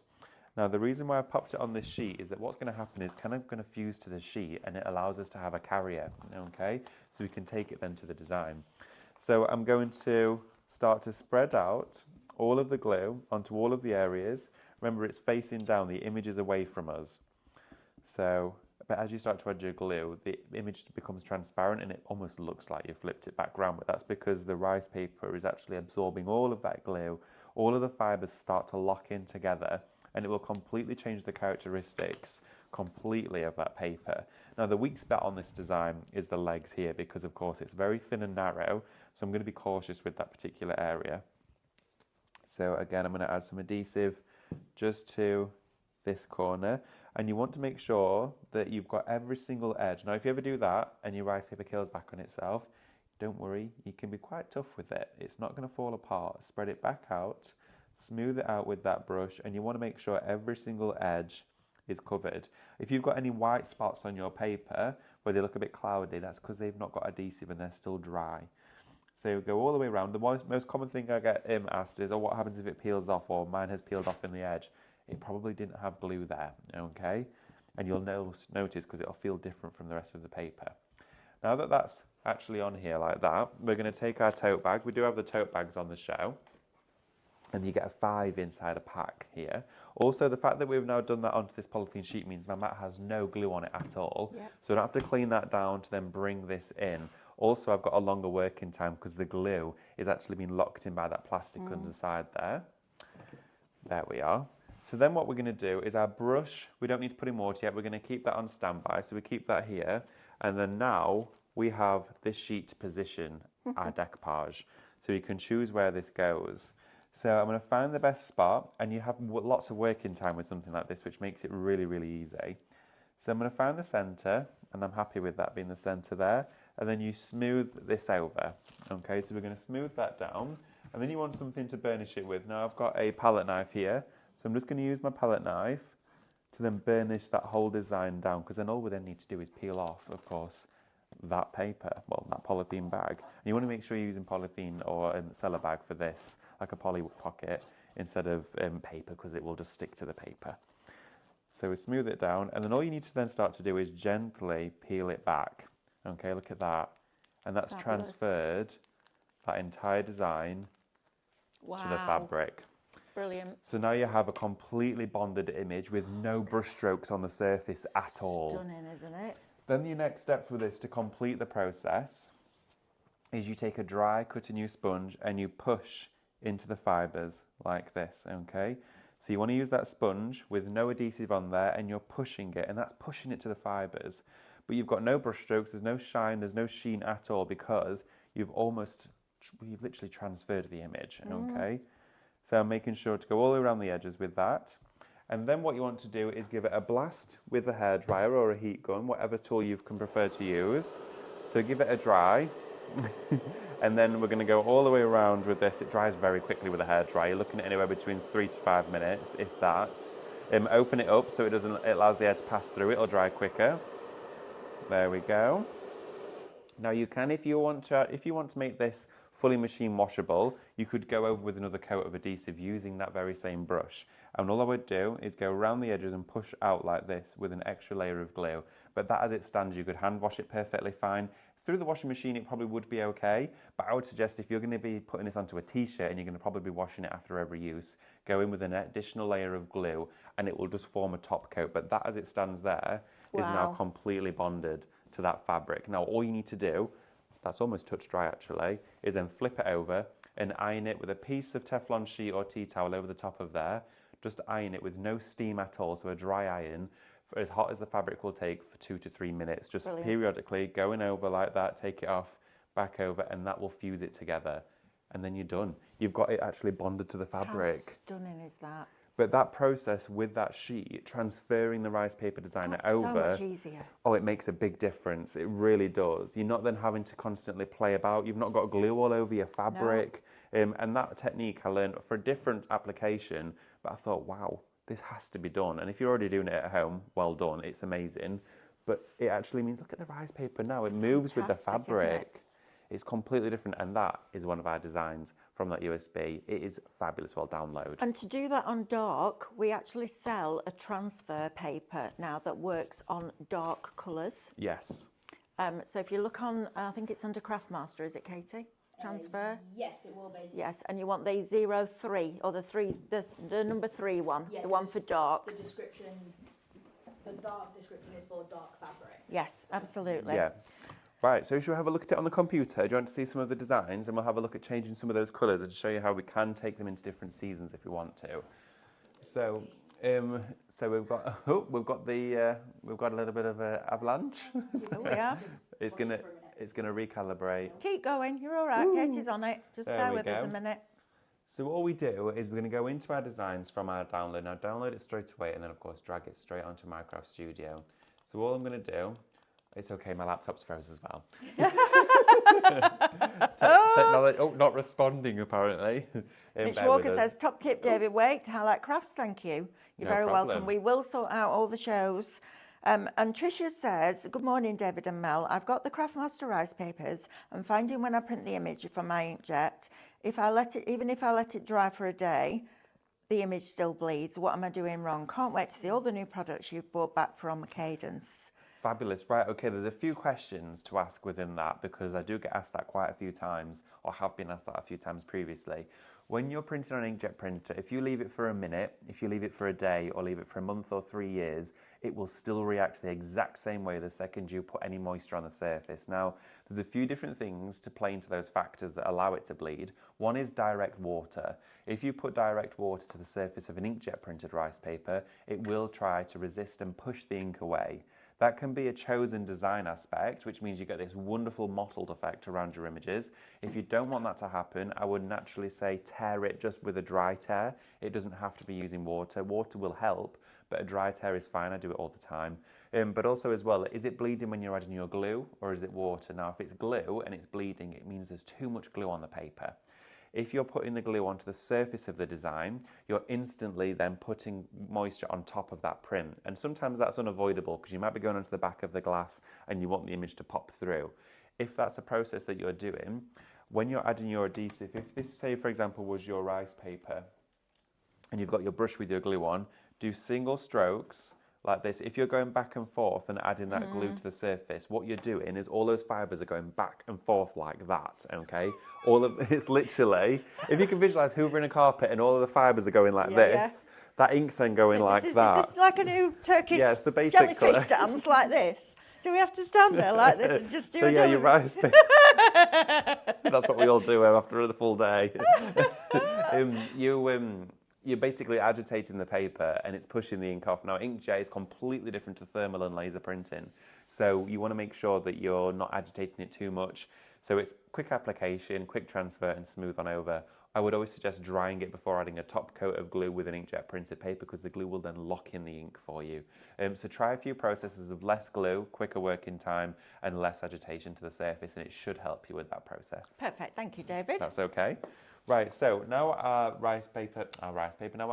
Now the reason why I've popped it on this sheet is that what's going to happen is kind of going to fuse to the sheet, and it allows us to have a carrier, okay? So we can take it then to the design. So I'm going to start to spread out all of the glue onto all of the areas. Remember, it's facing down, the image is away from us. So, but as you start to add your glue, the image becomes transparent and it almost looks like you flipped it back round, but that's because the rice paper is actually absorbing all of that glue. All of the fibres start to lock in together, and it will completely change the characteristics completely of that paper. Now the weak spot on this design is the legs here, because of course it's very thin and narrow, so I'm going to be cautious with that particular area. So again, I'm going to add some adhesive just to this corner, and you want to make sure that you've got every single edge. Now if you ever do that and your rice paper kills back on itself, don't worry, you can be quite tough with it. It's not going to fall apart. Spread it back out, smooth it out with that brush, and you want to make sure every single edge is covered. If you've got any white spots on your paper where they look a bit cloudy, that's because they've not got adhesive and they're still dry. So go all the way around. The most common thing I get asked is, oh, what happens if it peels off, or mine has peeled off in the edge? it probably didn't have glue there, okay? And you'll notice because it'll feel different from the rest of the paper. Now that that's actually on here like that, we're going to take our tote bag. We do have the tote bags on the show. And you get a 5 inside a pack here. Also, the fact that we've now done that onto this polythene sheet means my mat has no glue on it at all. Yep. So I don't have to clean that down to then bring this in. Also, I've got a longer working time because the glue is actually being locked in by that plastic underside there. There we are. So then what we're going to do is our brush, we don't need to put in water yet. We're going to keep that on standby. So we keep that here. And then now we have this sheet to position our decoupage. So you can choose where this goes. So I'm going to find the best spot, and you have lots of working time with something like this, which makes it really, really easy. So I'm going to find the centre, and I'm happy with that being the centre there. And then you smooth this over. Okay, so we're going to smooth that down, and then you want something to burnish it with. Now I've got a palette knife here, so I'm just going to use my palette knife to then burnish that whole design down, because then all we then need to do is peel off, of course, that paper, well, that polythene bag. And you want to make sure you're using polythene or a cellar bag for this, like a poly pocket, instead of paper, because it will just stick to the paper. So we smooth it down, and then all you need to then start to do is gently peel it back. Okay, look at that. And that's transferred that entire design to the fabric. Brilliant. So now you have a completely bonded image with no brush strokes on the surface at all. Stunning, isn't it? Then the next step for this to complete the process is you take a dry cutting new sponge and you push into the fibres like this, okay? So you want to use that sponge with no adhesive on there, and you're pushing it, and that's pushing it to the fibres. But you've got no brush strokes, there's no shine, there's no sheen at all, because you've literally transferred the image, okay? So I'm making sure to go all the way around the edges with that. And then what you want to do is give it a blast with a hairdryer or a heat gun, whatever tool you can prefer to use. So give it a dry. And then we're going to go all the way around with this. It dries very quickly with a hairdryer. You're looking at anywhere between 3 to 5 minutes, if that. Open it up so it allows the air to pass through. It'll dry quicker. There we go. Now you can, if you want to make this fully machine washable, you could go over with another coat of adhesive using that very same brush. And all I would do is go around the edges and push out like this with an extra layer of glue. But that as it stands, you could hand wash it perfectly fine. Through the washing machine, it probably would be okay, but I would suggest if you're going to be putting this onto a t-shirt and you're going to probably be washing it after every use, go in with an additional layer of glue and it will just form a top coat. But that as it stands there is now completely bonded to that fabric. Now all you need to do, that's almost touch dry actually, is then flip it over and iron it with a piece of Teflon sheet or tea towel over the top of there. Just iron it with no steam at all, so a dry iron, for as hot as the fabric will take for 2 to 3 minutes. Just periodically going over like that, take it off, back over, and that will fuse it together. And then you're done. You've got it actually bonded to the fabric. How stunning is that? But that process with that sheet, transferring the rice paper designer over, so much easier. Oh, it makes a big difference. It really does. You're not then having to constantly play about. You've not got glue all over your fabric. No. And that technique I learned for a different application, but I thought, wow, this has to be done. And if you're already doing it at home, well done. It's amazing. But it actually means, look at the rice paper now. It moves with the fabric. It's completely different. And that is one of our designs from that USB. It is fabulous. Well, download. And to do that on dark, we actually sell a transfer paper now that works on dark colours. Yes. So if you look on, I think it's under Craftmaster, is it, Katie? Transfer? Yes, it will be. Yes, and you want the 03 or the number 3 one, Yeah, the one for darks. The description, the dark description is for dark fabric. Yes, absolutely. Yeah. Right, so should we have a look at it on the computer? Do you want to see some of the designs? And we'll have a look at changing some of those colours and show you how we can take them into different seasons if we want to. So, we've got a little bit of an avalanche. Oh, we are. It's gonna recalibrate. Keep going. You're all right. Katie's on it. Just bear with us a minute. So all we do is we're going to go into our designs from our download. Now download it straight away, and then of course drag it straight onto Minecraft Studio. So all I'm going to do. It's okay, my laptop's froze as well. Technology, not responding apparently. Mitch Walker says, top tip, David Wake, to Highlight Crafts, thank you. You're very welcome. We will sort out all the shows. And Tricia says, good morning, David and Mel. I've got the Craftmaster rice papers. I'm finding when I print the image from my inkjet, even if I let it dry for a day, the image still bleeds. What am I doing wrong? Can't wait to see all the new products you've brought back from Cadence. Fabulous. Right, okay, there's a few questions to ask within that because I do get asked that quite a few times, or have been asked that a few times previously. When you're printing on an inkjet printer, if you leave it for a minute, if you leave it for a day, or leave it for a month or 3 years, it will still react the exact same way the second you put any moisture on the surface. Now, there's a few different things to play into those factors that allow it to bleed. One is direct water. If you put direct water to the surface of an inkjet printed rice paper, it will try to resist and push the ink away. That can be a chosen design aspect, which means you get this wonderful mottled effect around your images. If you don't want that to happen, I would naturally say tear it just with a dry tear. It doesn't have to be using water. Water will help, but a dry tear is fine. I do it all the time. But also as well, is it bleeding when you're adding your glue or is it water? Now, if it's glue and it's bleeding, it means there's too much glue on the paper. If you're putting the glue onto the surface of the design, you're instantly then putting moisture on top of that print. And sometimes that's unavoidable because you might be going onto the back of the glass and you want the image to pop through. If that's a process that you're doing, when you're adding your adhesive, if this, say, for example, was your rice paper and you've got your brush with your glue on, do single strokes like this. If you're going back and forth and adding that glue to the surface, what you're doing is all those fibres are going back and forth like that, okay? It's literally, if you can visualise hoovering a carpet and all of the fibres are going like this, that ink's then going like that. Is this like a new Turkish so basically, jellyfish dance like this? Do we have to stand there like this and just do so a yeah, you're right. That's what we all do after a full day. You're basically agitating the paper and it's pushing the ink off. Now, inkjet is completely different to thermal and laser printing. So you want to make sure that you're not agitating it too much. So it's quick application, quick transfer and smooth on over. I would always suggest drying it before adding a top coat of glue with an inkjet printed paper because the glue will then lock in the ink for you. So try a few processes of less glue, quicker working time and less agitation to the surface and it should help you with that process. Perfect, thank you, David. That's okay. Right, so now our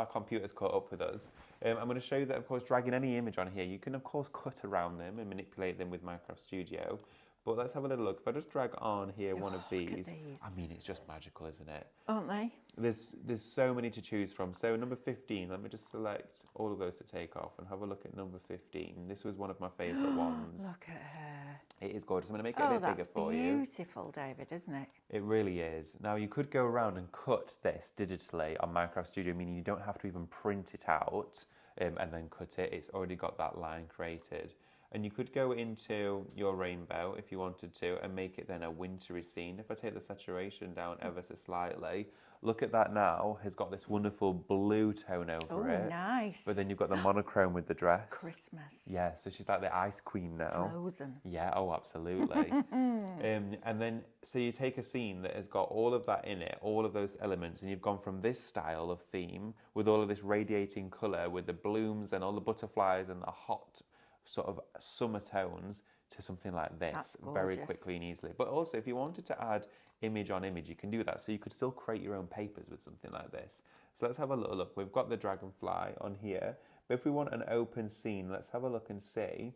computer's caught up with us. I'm going to show you that, of course, dragging any image on here, you can, of course, cut around them and manipulate them with Minecraft Studio. But let's have a little look. If I just drag on here one of these, I mean, it's just magical, isn't it? Aren't they? There's so many to choose from. So number 15, let me just select all of those to take off and have a look at number 15. This was one of my favourite ones. Look at her. It is gorgeous. I'm going to make it a bit bigger for you. Oh, that's beautiful, David, isn't it? It really is. Now, you could go around and cut this digitally on Minecraft Studio, meaning you don't have to even print it out and then cut it. It's already got that line created. And you could go into your rainbow if you wanted to and make it then a wintry scene. If I take the saturation down ever so slightly, look at that now, has got this wonderful blue tone over it. Oh, nice. But then you've got the monochrome with the dress. Christmas. Yeah, so she's like the ice queen now. Frozen. Yeah, oh, absolutely. And then, so you take a scene that has got all of that in it, all of those elements, and you've gone from this style of theme with all of this radiating colour with the blooms and all the butterflies and the hot sort of summer tones to something like this very quickly and easily. But also, if you wanted to add image on image, you can do that. So you could still create your own papers with something like this. So let's have a little look. We've got the dragonfly on here, but if we want an open scene, let's have a look and see.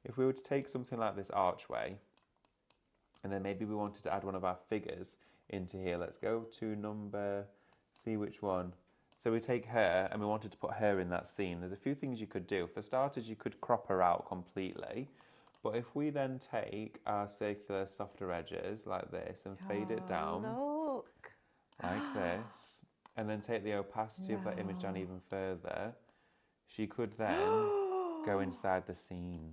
If we were to take something like this archway, and then maybe we wanted to add one of our figures into here. Let's go to number, see which one. So we take her and we wanted to put her in that scene. There's a few things you could do. For starters, you could crop her out completely. But if we then take our circular softer edges like this and fade it down like this, and then take the opacity of that image down even further, she could then go inside the scene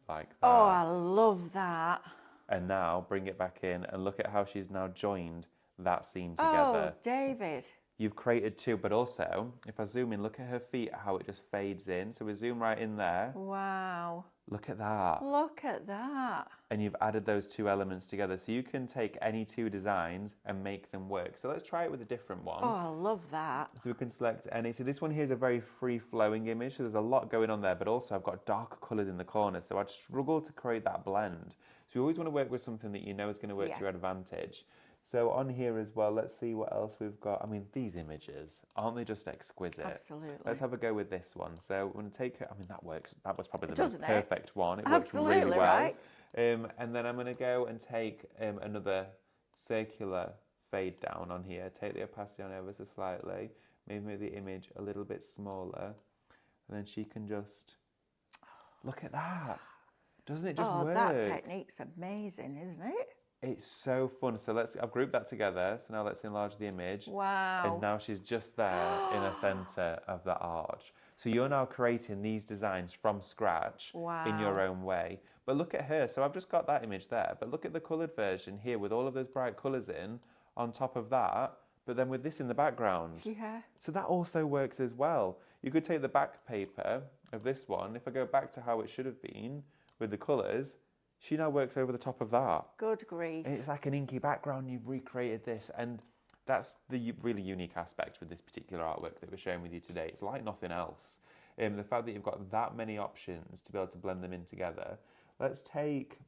like that. Oh, I love that. And now bring it back in and look at how she's now joined that scene together. Oh, David. You've created two, but also, if I zoom in, look at her feet, how it just fades in. So we zoom right in there. Wow. Look at that. Look at that. And you've added those two elements together. So you can take any two designs and make them work. So let's try it with a different one. Oh, I love that. So we can select any. So this one here is a very free-flowing image. So there's a lot going on there, but also I've got darker colours in the corner. So I'd struggle to create that blend. So you always want to work with something that you know is going to work to your advantage. So on here as well, let's see what else we've got. I mean, these images, aren't they just exquisite? Absolutely. Let's have a go with this one. So we're going to take it. I mean, that works. That was probably the most Doesn't it? perfect one. It works Absolutely really well. right. And then I'm going to go and take another circular fade down on here. Take the opacity on ever so slightly. maybe make the image a little bit smaller, and then she can just, look at that. Doesn't it just work? That technique's amazing, isn't it? It's so fun. So I've grouped that together. So now let's enlarge the image. Wow. And now she's just there in the center of the arch. So you're now creating these designs from scratch in your own way. But look at her. So I've just got that image there. But look at the colored version here with all of those bright colors in on top of that. But then with this in the background. Yeah. So that also works as well. You could take the back paper of this one. If I go back to how it should have been with the colors, she now works over the top of that. Good grief. And it's like an inky background. You've recreated this. And that's the really unique aspect with this particular artwork that we're sharing with you today. It's like nothing else. The fact that you've got that many options to be able to blend them in together. Let's take...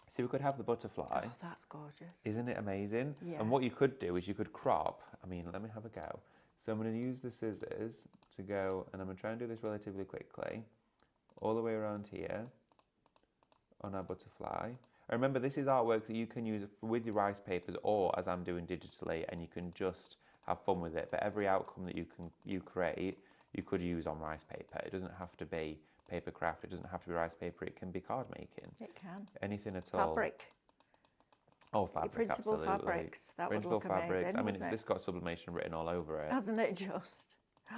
See, we could have the butterfly. Oh, that's gorgeous. Isn't it amazing? Yeah. And what you could do is you could crop. I mean, let me have a go. So I'm going to use the scissors to go, and I'm going to try and do this relatively quickly, all the way around here on our butterfly. And remember, this is artwork that you can use with your rice papers or as I'm doing digitally, and you can just have fun with it. But every outcome that you create, you could use on rice paper. It doesn't have to be paper craft. It doesn't have to be rice paper. It can be card making. It can. Anything at all. Fabric. Oh, fabric, printable absolutely. fabrics. That would Printable look fabrics. amazing, I mean, wouldn't this got sublimation written all over it. Hasn't it just?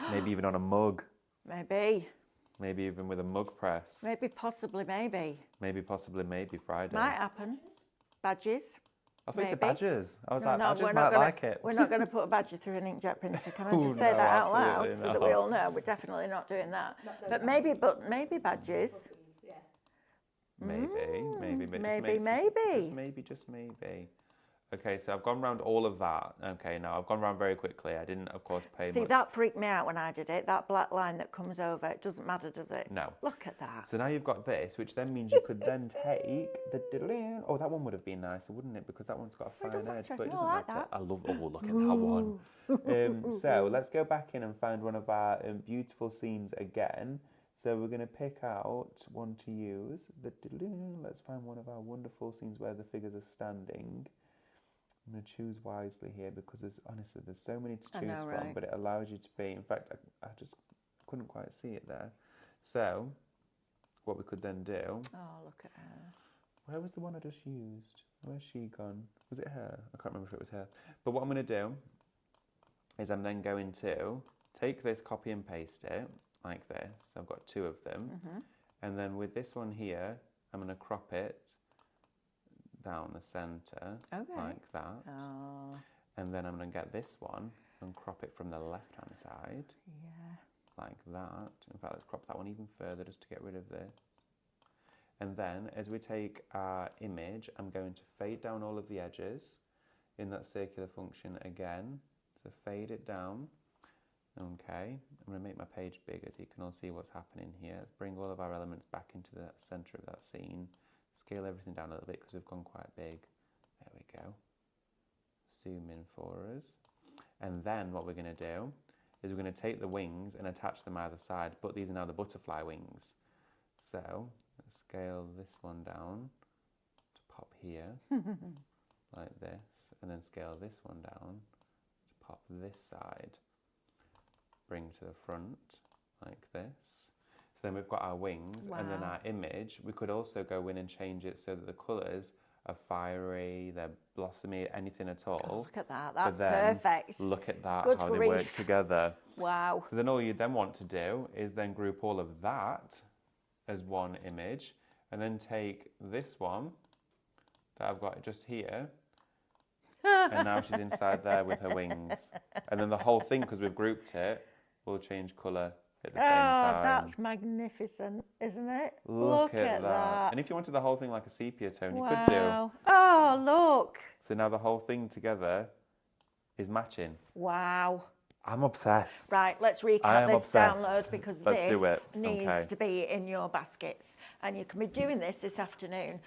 Maybe even on a mug. Maybe. Maybe even with a mug press. Maybe, possibly, maybe. Maybe, possibly, maybe Friday. Might happen. Badges. I thought you said maybe. badgers. I was No, like, no, badgers we're might not gonna, like it. We're not going to put a badger through an inkjet printer. Can I Ooh, just say no, that out loud absolutely so that we all know we're definitely not doing that. But maybe badges. Yeah. Maybe, just maybe. Okay, so I've gone round all of that. Okay, now I've gone round very quickly. I didn't, of course, pay See, much. that freaked me out when I did it. That black line that comes over, it doesn't matter, does it? No. Look at that. So now you've got this, which then means you could then take the... Oh, that one would have been nicer, wouldn't it? Because that one's got a fine edge, but it doesn't like matter. that. I love... Oh, look at that one. So let's go back in and find one of our beautiful scenes again. So we're going to pick out one to use. Let's find one of our wonderful scenes where the figures are standing. I'm going to choose wisely here because there's so many to choose from, right? but it allows you to be, in fact, I just couldn't quite see it there. So what we could then do... Oh, look at her. Where was the one I just used? Where's she gone? Was it her? I can't remember if it was her. But what I'm going to do is I'm then going to take this, copy and paste it like this. So I've got two of them. And then with this one here, I'm going to crop it down the centre like that. Oh. And then I'm going to get this one and crop it from the left hand side. Yeah. Like that. In fact, let's crop that one even further just to get rid of this. And then as we take our image, I'm going to fade down all of the edges in that circular function again. So fade it down. Okay, I'm going to make my page bigger so you can all see what's happening here. Let's bring all of our elements back into the centre of that scene. Scale everything down a little bit because we've gone quite big. There we go. Zoom in for us. And then what we're going to do is we're going to take the wings and attach them either side, but these are now the butterfly wings. So let's scale this one down to pop here, like this, and then scale this one down to pop this side. Bring to the front, like this. So then we've got our wings, and then our image. We could also go in and change it so that the colours are fiery, they're blossomy, anything at all. Oh, look at that, that's then, perfect. Look at that, Good how grief. they work together. Wow. So then all you then want to do is then group all of that as one image, and then take this one that I've got just here, and now she's inside there with her wings. And then the whole thing, because we've grouped it, will change colour at the same time. That's magnificent, isn't it? Look at that. And if you wanted the whole thing like a sepia tone, you could do. Oh, look. So now the whole thing together is matching. Wow. I'm obsessed. Right, let's recap this download because Let's do it. this needs to be in your baskets. And you can be doing this afternoon.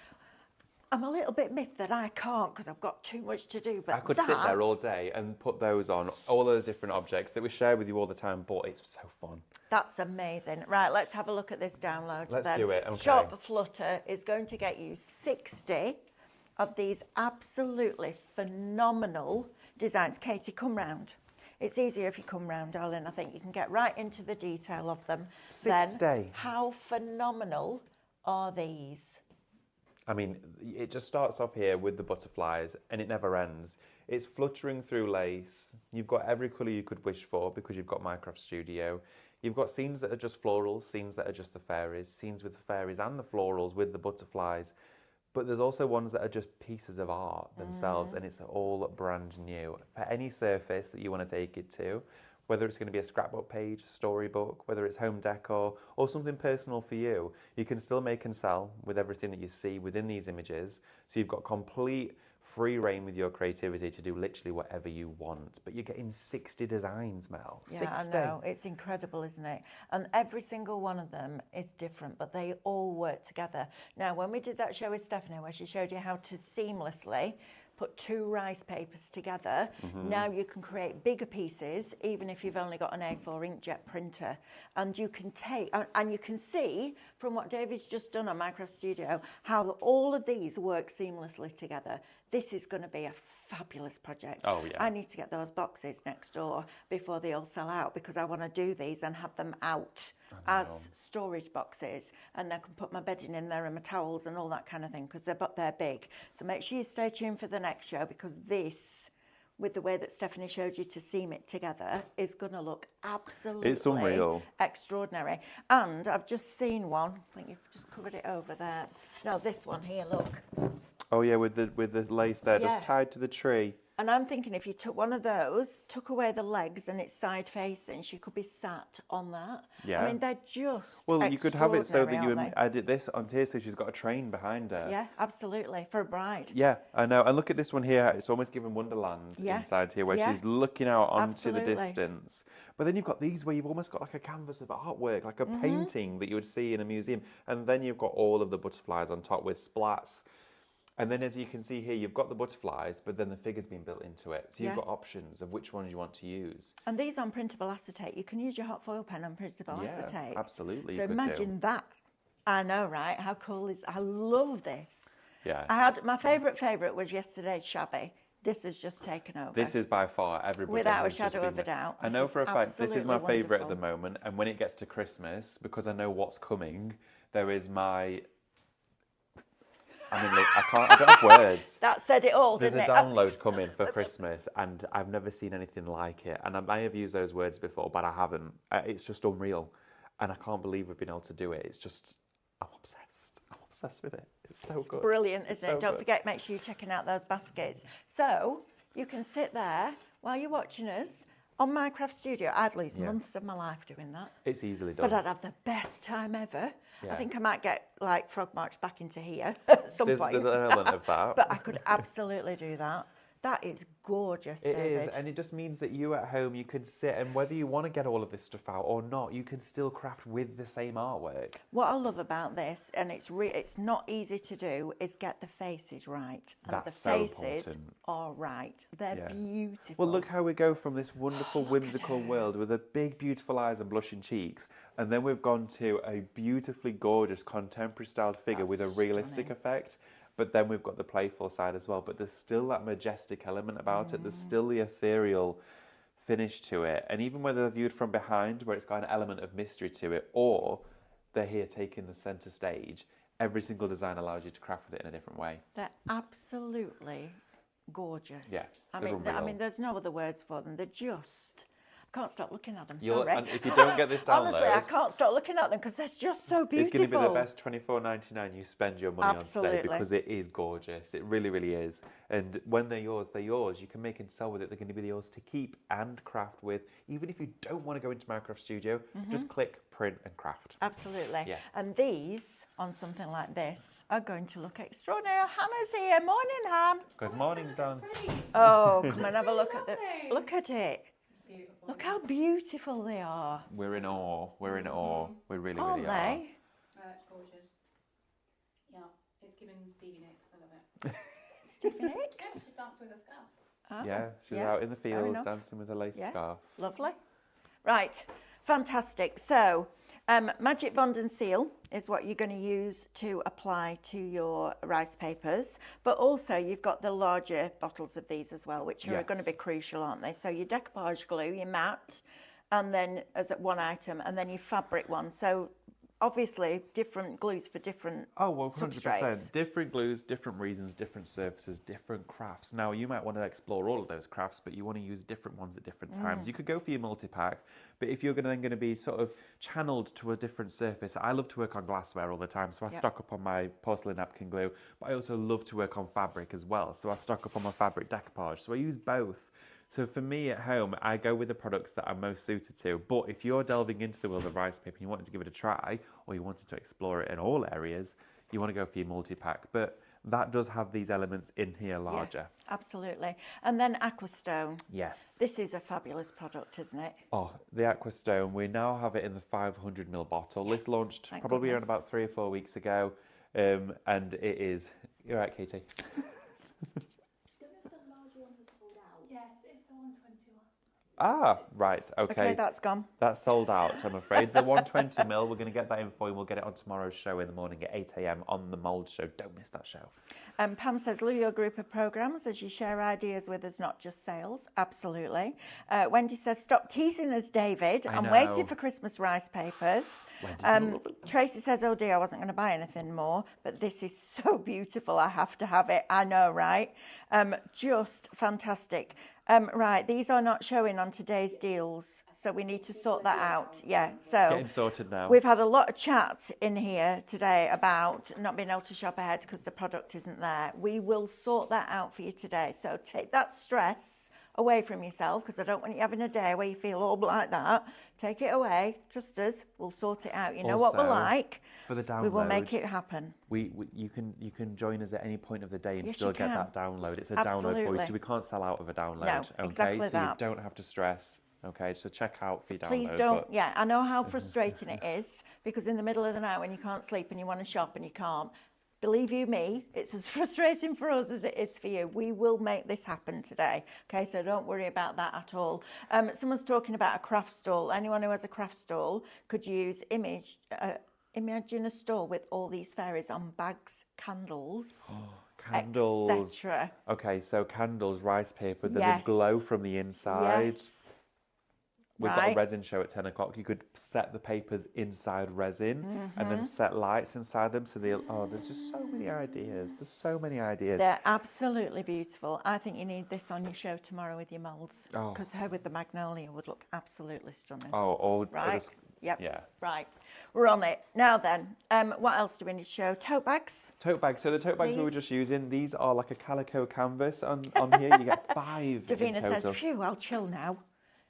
I'm a little bit miffed that I can't because I've got too much to do. But I could sit there all day and put those on, all those different objects that we share with you all the time, but it's so fun. That's amazing. Right, let's have a look at this download. Let's do it, okay. Shop Flutter is going to get you 60 of these absolutely phenomenal designs. Katie, come round. It's easier if you come round, darling. I think you can get right into the detail of them. 6 day. How phenomenal are these? I mean, it just starts off here with the butterflies and it never ends. It's fluttering through lace. You've got every colour you could wish for because you've got Minecraft Studio. You've got scenes that are just florals, scenes that are just the fairies, scenes with the fairies and the florals with the butterflies. But there's also ones that are just pieces of art themselves, and it's all brand new. For any surface that you want to take it to, whether it's going to be a scrapbook page, a storybook, whether it's home decor, or something personal for you, you can still make and sell with everything that you see within these images. So you've got complete free reign with your creativity to do literally whatever you want. But you're getting 60 designs, Mel. Yeah, 60. I know. It's incredible, isn't it? And every single one of them is different, but they all work together. Now, when we did that show with Stephanie, where she showed you how to seamlessly put 2 rice papers together, now you can create bigger pieces, even if you've only got an A4 inkjet printer. And you can take, and you can see from what David's just done on Minecraft Studio, how all of these work seamlessly together. This is going to be a fabulous project. Oh, yeah. I need to get those boxes next door before they all sell out, because I want to do these and have them out as storage boxes, and I can put my bedding in there and my towels and all that kind of thing, because they're big. So make sure you stay tuned for the next show, because this, with the way that Stephanie showed you to seam it together, is going to look absolutely It's unreal. Extraordinary. And I've just seen one. I think you've just covered it over there. No, this one here, look. Oh yeah, with the lace there, Yeah. just tied to the tree. And I'm thinking if you took one of those, took away the legs and it's side facing, she could be sat on that. Yeah. I mean, they're just Well, you could have it so that you... extraordinary, aren't I did this on here, so she's got a train behind her. they? Yeah, absolutely, for a bride. Yeah, I know. And look at this one here. It's almost giving Wonderland Yeah. inside here, where Yeah. she's looking out onto the Absolutely. distance. But then you've got these where you've almost got like a canvas of artwork, like a painting that you would see in a museum. And then you've got all of the butterflies on top with splats. And then, as you can see here, you've got the butterflies, but then the figure's been built into it. So you've Yeah. got options of which ones you want to use. And these on printable acetate, you can use your hot foil pen on printable Yeah, acetate. absolutely. So you could imagine that. I know, right? How cool is... I love this. Yeah. I had my favourite was yesterday's shabby. This has just taken over. This is by far everybody. Without a has just shadow of been a there. doubt. I This know is for a fact this is my absolutely favourite at the wonderful. moment, and when it gets to Christmas, because I know what's coming, there is my... I mean, look, I don't have words. That said it all, There's a didn't it? download coming for Christmas, and I've never seen anything like it. And I may have used those words before, but I haven't. It's just unreal, and I can't believe we've been able to do it. It's just, I'm obsessed. I'm obsessed with it. It's so good. Brilliant, It's isn't it? so Don't good. forget, make sure you're checking out those baskets. So you can sit there while you're watching us on Minecraft Studio. I'd lose Yeah. months of my life doing that, It's easily done. but I'd have the best time ever. I Yeah. think I might get like frog march back into here at some There's point. an element of that. But I could absolutely do that. That is gorgeous, It David. is, and it just means that you at home, you can sit, and whether you want to get all of this stuff out or not, you can still craft with the same artwork. What I love about this, and it's not easy to do, is get the faces right. And That's the so faces important. are right. They're Yeah. beautiful. Well, look how we go from this wonderful, Look at whimsical her. world with the big, beautiful eyes and blushing cheeks, and then we've gone to a beautifully gorgeous, contemporary-styled figure with a That's realistic stunning. effect. But then we've got the playful side as well. But there's still that majestic element about it. There's still the ethereal finish to it. And even whether they're viewed from behind, where it's got an element of mystery to it, or they're here taking the centre stage, every single design allows you to craft with it in a different way. They're absolutely gorgeous. Yeah, I they're mean, unreal. there's no other words for them. They're just... I can't stop looking at them. You'll- Sorry. and if you don't get this Honestly, I download- can't stop looking at them because they're just so beautiful. It's going to be the best $24.99 you spend your money on Absolutely. today, because it is gorgeous. It really, really is. And when they're yours, they're yours. You can make and sell with it. They're going to be yours to keep and craft with. Even if you don't want to go into Minecraft Studio, just click, print and craft. Absolutely. Yeah. And these, on something like this, are going to look extraordinary. Hannah's here. Morning, Han. Good morning, Dan. Oh, come and have a look at the... Look at it. Beautiful. Look how beautiful they are. We're in awe. We're in awe. We really, Aren't really are. they? It's gorgeous. Yeah, it's giving Stevie Nicks. I love it. Stevie Nicks? Yeah, she's danced with a scarf. Oh, Yeah, she's yeah. out in the Fair fields enough. dancing with a lace Yeah. scarf. Lovely. Right. Fantastic. So, Magic Bond and Seal is what you're going to use to apply to your rice papers. But also, you've got the larger bottles of these as well, which are going to be crucial, aren't they? So, your decoupage glue, your matte, and then as one item, and then your fabric one. So, obviously, different glues for different 100%. substrates. Different glues, different reasons, different surfaces, different crafts. Now, you might want to explore all of those crafts, but you want to use different ones at different times. You could go for your multi-pack, but if you're then going to be sort of channeled to a different surface, I love to work on glassware all the time, so I stock up on my porcelain napkin glue, but I also love to work on fabric as well, so I stock up on my fabric decoupage. So I use both. So for me at home, I go with the products that I'm most suited to. But if you're delving into the world of rice paper and you wanted to give it a try, or you wanted to explore it in all areas, you want to go for your multi-pack. But that does have these elements in here larger. Yeah, absolutely. And then Aquastone. Yes. This is a fabulous product, isn't it? Oh, the Aquastone, we now have it in the 500ml bottle. Yes, This launched thank probably around goodness. about 3 or 4 weeks ago. And it is... You're right, Katie. Yes, it's the 121. Ah, right, Okay, that's gone. That's sold out, I'm afraid. The 120ml, we're going to get that in for you. We'll get it on tomorrow's show in the morning at 8 a.m. on the Mould Show. Don't miss that show. Pam says, love your group of programmes as you share ideas with us, not just sales. Absolutely. Wendy says, stop teasing us, David. I'm waiting for Christmas rice papers. Tracy says, oh dear, I wasn't going to buy anything more, but this is so beautiful. I have to have it. I know, right? Just fantastic. Right, these are not showing on today's deals, so we need to sort that out. Yeah, so Getting sorted now. we've had a lot of chat in here today about not being able to shop ahead because the product isn't there. We will sort that out for you today. So take that stress away from yourself, because I don't want you having a day where you feel all like that. Take it away. Trust us. We'll sort it out. You know what we're like. For the download, we will make it happen. You can join us at any point of the day and Yes, still you get can. that download. It's a download for you, Absolutely. so we can't sell out of a download. No, okay, exactly so that. you don't have to stress. Okay, so check out for your download. Please don't. but- Yeah, I know how frustrating it is, because in the middle of the night when you can't sleep and you want to shop and you can't, believe you me, it's as frustrating for us as it is for you. We will make this happen today. Okay, so don't worry about that at all. Someone's talking about a craft stall. Anyone who has a craft stall could use imagine a stall with all these fairies on bags, candles, Candles. etc. Okay, so candles, rice paper, then Yes. the glow from the inside. Yes. We've got a Right. resin show at 10 o'clock. You could set the papers inside resin and then set lights inside them. So there's just so many ideas. There's so many ideas. They're absolutely beautiful. I think you need this on your show tomorrow with your moulds, Oh. because her with the magnolia would look absolutely stunning. Or Right. just- Yep. yeah. Right. We're on it. Now then, what else do we need to show? Tote bags. Tote bags. So the tote bags we were Please. just using, these are like a calico canvas on here. You get 5 in Davina total. says, phew, I'll chill now.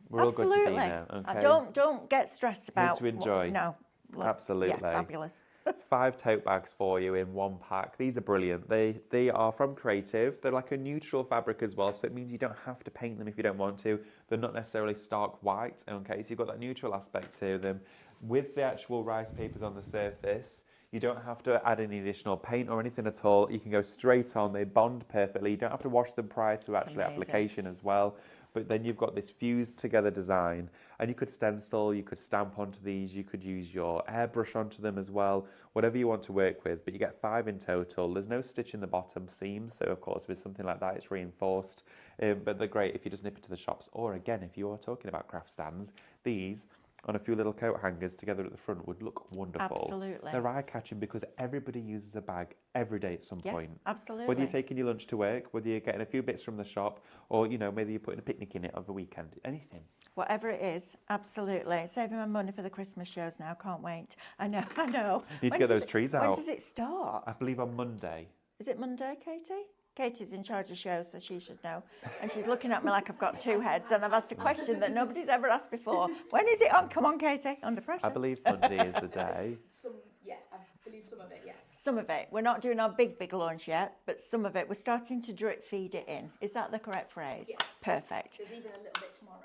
We're all good, Absolutely. Davina. Okay. Don't get stressed about to enjoy. no. Look, Absolutely. Yeah, fabulous. 5 tote bags for you in one pack. These are brilliant. They are from Creative. They're like a neutral fabric as well, so it means you don't have to paint them if you don't want to. They're not necessarily stark white, okay? So you've got that neutral aspect to them. With the actual rice papers on the surface, you don't have to add any additional paint or anything at all. You can go straight on. They bond perfectly. You don't have to wash them prior to actually amazing. application as well. But then you've got this fused together design, and you could stencil, you could stamp onto these, you could use your airbrush onto them as well, whatever you want to work with. But you get 5 in total. There's no stitch in the bottom seams, so of course with something like that it's reinforced. But they're great if you just nip it to the shops, or again if you are talking about craft stands, these on a few little coat hangers together at the front would look wonderful. Absolutely. They're eye-catching because everybody uses a bag every day at some Yeah, point. absolutely. Whether you're taking your lunch to work, whether you're getting a few bits from the shop, or maybe you're putting a picnic in it over the weekend, anything. Whatever it is, absolutely. Saving my money for the Christmas shows now. Can't wait. I know. Need to When get does those it- trees When out. does it start? I believe on Monday. Is it Monday, Katie? Katie's in charge of shows, so she should know. And she's looking at me like I've got 2 heads, and I've asked a question that nobody's ever asked before. When is it on? Come on, Katie. Under pressure. I believe Monday is the day. I believe some of it, yes. Some of it. We're not doing our big launch yet, but some of it. We're starting to drip feed it in. Is that the correct phrase? Yes. Perfect. There's even a little bit tomorrow.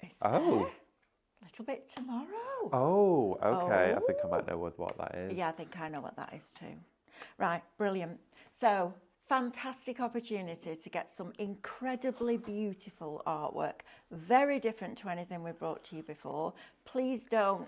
Is Oh. there? A little bit tomorrow. Oh, okay. I think I Oh. might know what that is. Yeah, I think I know what that is too. Right, brilliant. So, fantastic opportunity to get some incredibly beautiful artwork, very different to anything we brought to you before. Please don't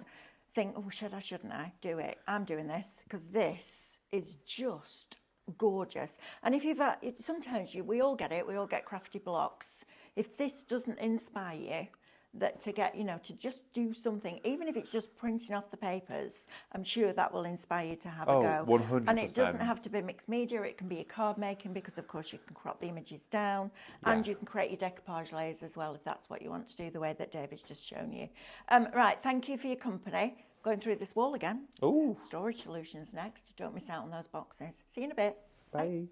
think, oh, shouldn't I do it? I'm doing this because this is just gorgeous. And if you've sometimes we all get it, we all get crafty blocks. If this doesn't inspire you, that to get, to just do something, even if it's just printing off the papers, I'm sure that will inspire you to have a go. 100%. And it doesn't have to be mixed media, it can be a card making, because of course you can crop the images down, and you can create your decoupage layers as well if that's what you want to do, the way that David's just shown you. Right, thank you for your company. Going through this wall again. Ooh. Storage solutions next. Don't miss out on those boxes. See you in a bit. Bye.